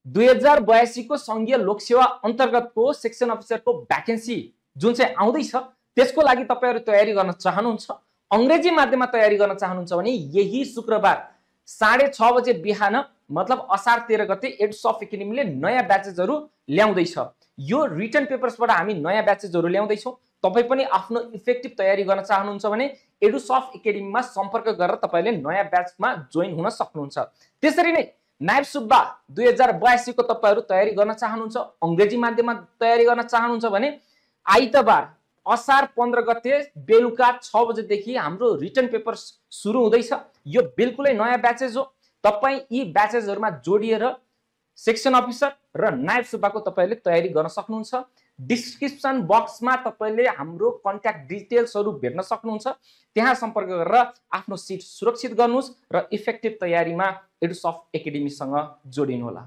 2082 को संघीय लोकसेवा अन्तर्गतको सेक्सन अफिसरको भ्याकेन्सी जुन चाहिँ आउँदैछ त्यसको लागि तपाईहरु तयारी गर्न चाहनुहुन्छ, अंग्रेजी माध्यममा तयारी गर्न चाहनुहुन्छ भने यही शुक्रबार 6:30 बजे बिहान मतलब असार 13 गते एडुसफ्ट एकाडेमीले नयाँ ब्याचेजहरु ल्याउँदैछ। यो रिटन पेपर्सबाट हामी नयाँ ब्याचेजहरु ल्याउँदैछौँ। तपाई पनि आफ्नो इफेक्टिभ तयारी गर्न चाहनुहुन्छ भने एडुसफ्ट एकाडेमीमा सम्पर्क गरेर तपाईले नयाँ ब्याचमा जोइन हुन सक्नुहुन्छ। त्यसरी नै नायब सुब्बा 2082 को तपाईहरु तयारी गर्न चाहनुहुन्छ, अंग्रेजी माध्यममा तयारी गर्न चाहनुहुन्छ भने आइतबार असार 15 गते बेलुका 6 बजेदेखि हाम्रो रिटन पेपर्स सुरु हुँदैछ। यो बिल्कुलै नयाँ ब्याचेज हो। तपाई यी ब्याचेजहरुमा जोडिएर सेक्सन अफिसर र नायब सुब्बाको तपाईले तयारी गर्न सक्नुहुन्छ। डिस्क्रिप्सन बक्समा तपाईले हाम्रो कन्ट्याक्ट डिटेल्सहरु भेट्न सक्नुहुन्छ। त्यहाँ सम्पर्क गरेर आफ्नो सिट सुरक्षित गर्नुस् र इफेक्टिभ तयारीमा एडुसफ्ट एकाडेमीसँग जोडिनु होला।